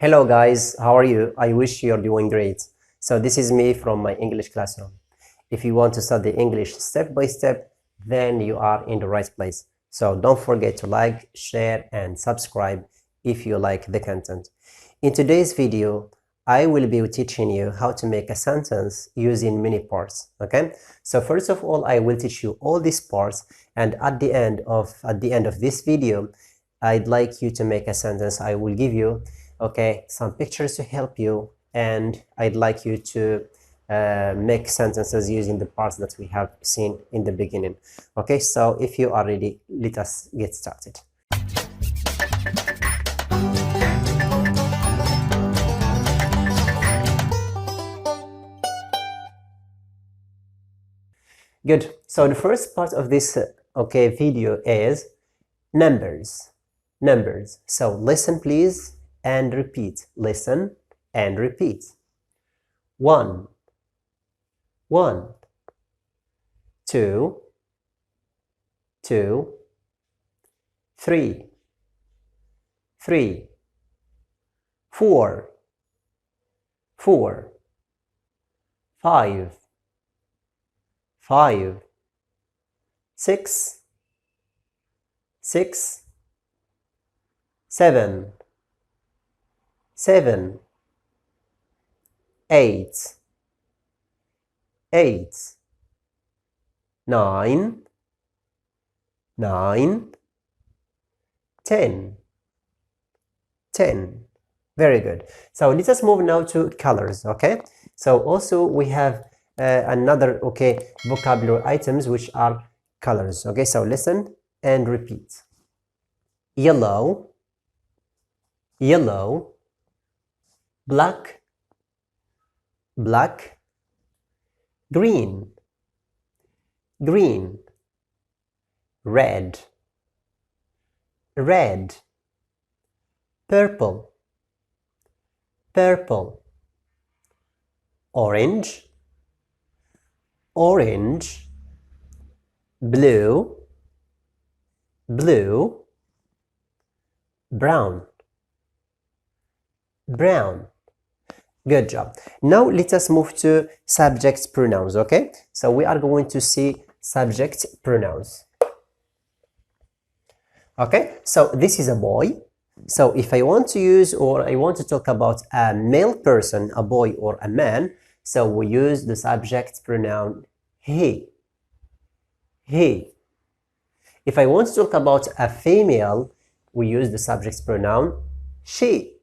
Hello guys, how are you? I wish you're doing great. So this is me from my English classroom. If you want to study English step by step, then you are in the right place. So don't forget to like, share and subscribe if you like the content. In today's video, I will be teaching you how to make a sentence using many parts, okay? So first of all, I will teach you all these parts, and at the end of this video, I'd like you to make a sentence. I will give you some pictures to help you, and I'd like you to make sentences using the parts that we have seen in the beginning. Okay, so if you are ready, let us get started. Good. So the first part of this video is numbers. So listen please and repeat. Listen and repeat. 1, 2, 3, 4, 5, 6, 7, 8, 9, 10. Very good. So let us move now to colors. Okay, so also we have another vocabulary items which are colors. Okay, so listen and repeat. Yellow, black, green, red, purple, orange, blue, brown. Good job. Now let us move to subject pronouns. Okay, so we are going to see subject pronouns. Okay, so this is a boy. So if I want to use, or I want to talk about a male person, a boy or a man, so we use the subject pronoun he. If I want to talk about a female, we use the subject pronoun she.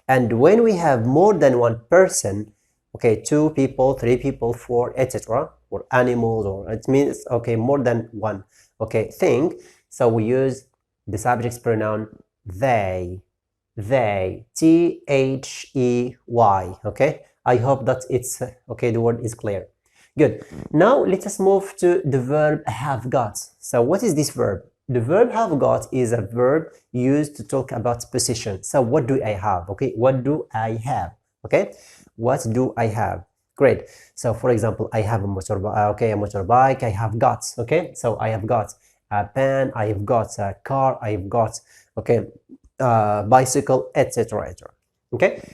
And when we have more than one person, 2 people, 3 people, 4, etc., or animals, or it means more than one thing, so we use the subject pronoun they, T-H-E-Y. I hope that it's the word is clear. Good. Now let us move to the verb have got. So what is this verb? The verb have got is a verb used to talk about possession. So what do I have? What do I have? What do I have? Great. So for example, I have a motorbike, I have got. So I have got a pen, I have got a car, I have got bicycle, etc.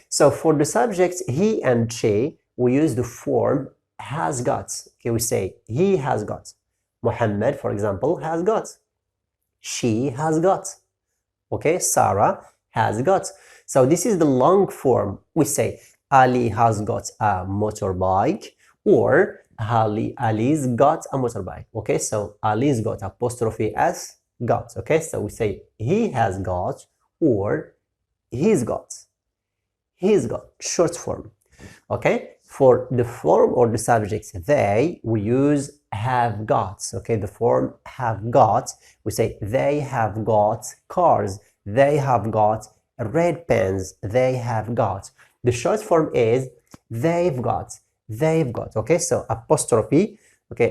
So for the subjects he and she, we use the form has got. We say he has got. Muhammad, for example, has got. She has got. Sarah has got. So this is the long form. We say Ali has got a motorbike, or Ali's got a motorbike. So Ali's got apostrophe s got. So we say he has got, or he's got. Short form. For the form or the subjects they, we use have got. The form have got, we say they have got cars, they have got red pens, they have got. The short form is they've got. So apostrophe,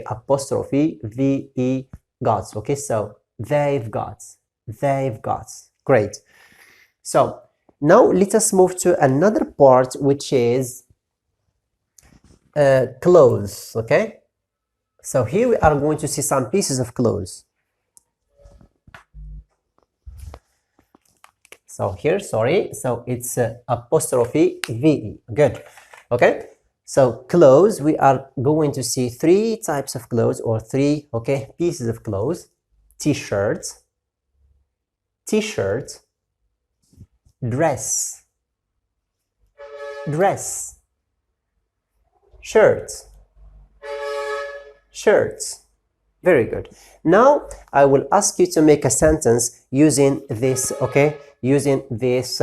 apostrophe ve got. So they've got. Great. So now let us move to another part, which is clothes. So here we are going to see some pieces of clothes. So here, sorry, so it's apostrophe ve. Good. Okay, so clothes, we are going to see three types of clothes, or three, okay, pieces of clothes. T-shirts, t-shirt, dress, dress, shirts, shirts. Very good. Now I will ask you to make a sentence using this, okay, using this,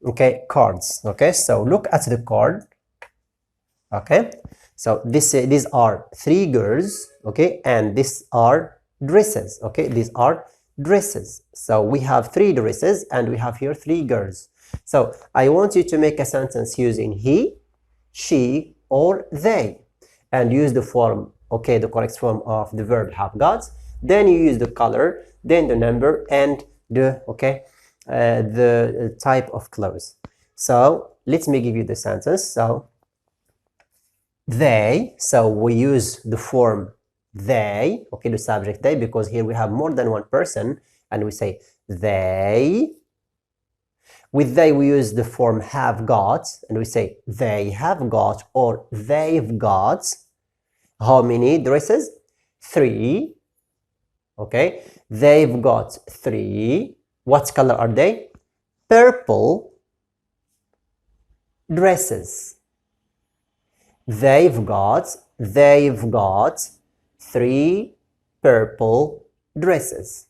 okay, cards. Okay, so look at the card. Okay, so these are three girls, okay, and these are dresses. Okay, these are dresses. So we have three dresses and we have here three girls. So I want you to make a sentence using he, she, or they, and use the form, okay, the correct form of the verb have got. Then you use the color, then the number, and the, okay, the type of clothes. So let me give you the sentence. So they, so we use the form they, okay, the subject they, because here we have more than one person, and we say they. With they, we use the form have got, and we say they have got, or they've got. How many dresses? 3. Okay, they've got 3. What color are they? Purple dresses. They've got 3 purple dresses.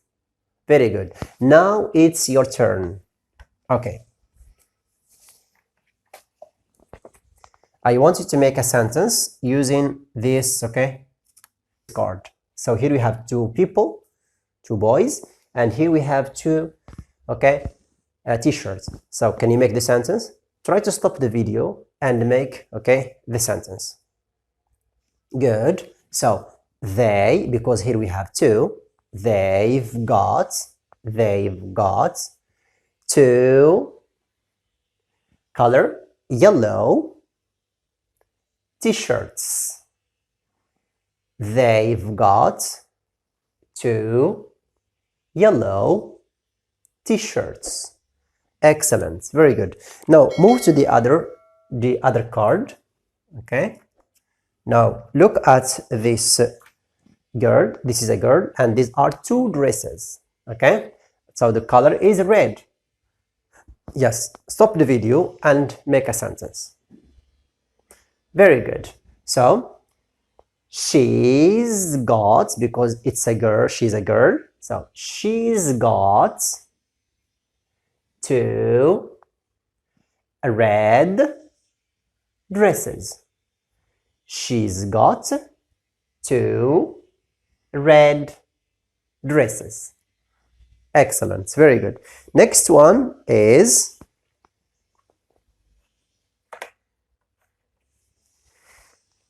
Very good. Now it's your turn. Okay. I want you to make a sentence using this, okay, card. So here we have 2 people, 2 boys, and here we have 2, okay, t-shirts. So can you make the sentence? Try to stop the video and make, okay, the sentence. Good. So they, because here we have 2, they've got 2 color yellow t-shirts. They've got 2 yellow t-shirts. Excellent. Very good. Now move to the other card. Okay. Now look at this girl. This is a girl, and these are 2 dresses. Okay. So the color is red. Yes. Stop the video and make a sentence. Very good. So she's got, because it's a girl, she's a girl. So she's got 2 red dresses. She's got 2 red dresses. Excellent. Very good. Next one is,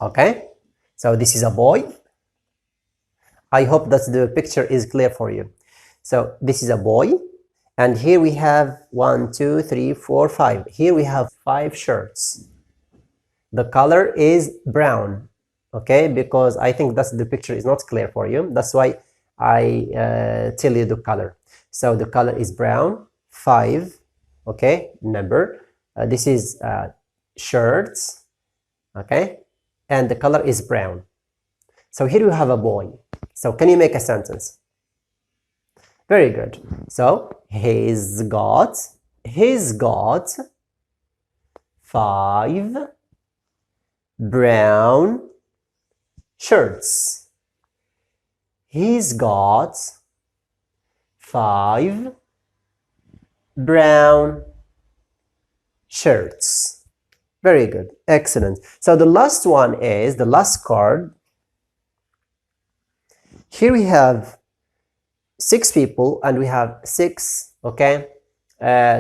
okay, so this is a boy. I hope that the picture is clear for you. So this is a boy, and here we have 1, 2, 3, 4, 5. Here we have 5 shirts. The color is brown, okay, because I think that the picture is not clear for you. That's why I tell you the color. So the color is brown, 5, okay, number. This is shirts, okay, and the color is brown. So here you have a boy. So can you make a sentence? Very good. So he's got 5 brown shirts. He's got 5 brown shirts. Very good. Excellent. So the last one is the last card. Here we have 6 people and we have 6, okay,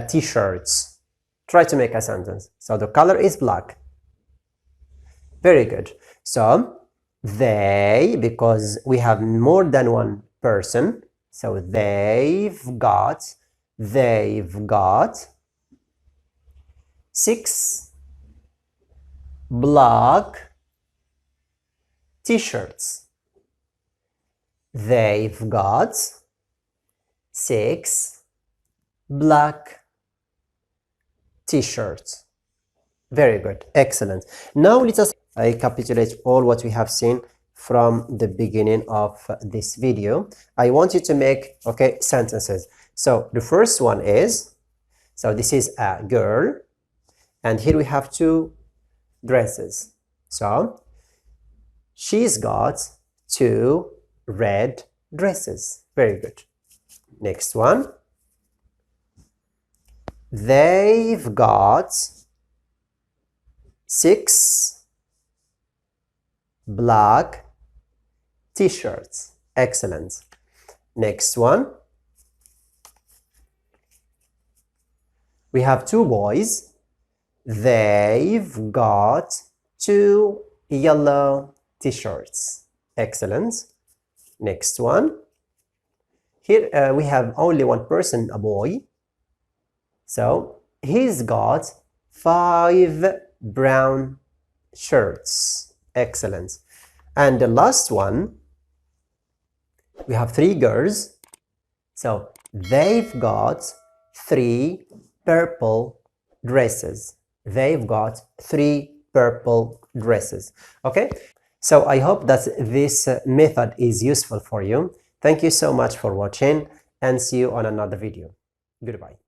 t-shirts. Try to make a sentence. So the color is black. Very good. So they, because we have more than one person, so they've got 6 black t-shirts. They've got 6 black t-shirts. Very good. Excellent. Now let us recapitulate all what we have seen from the beginning of this video. I want you to make, okay, sentences. So the first one is, so this is a girl, and here we have two dresses. So she's got two red dresses. Very good. Next one. They've got 6 black t-shirts. Excellent. Next one. We have two boys. They've got 2 yellow t-shirts. Excellent. Next one. Here we have only one person, a boy. So he's got 5 brown shirts. Excellent. And the last one, we have 3 girls. So they've got 3 purple dresses. They've got 3 purple dresses. Okay, so I hope that this method is useful for you. Thank you so much for watching, and see you on another video. Goodbye.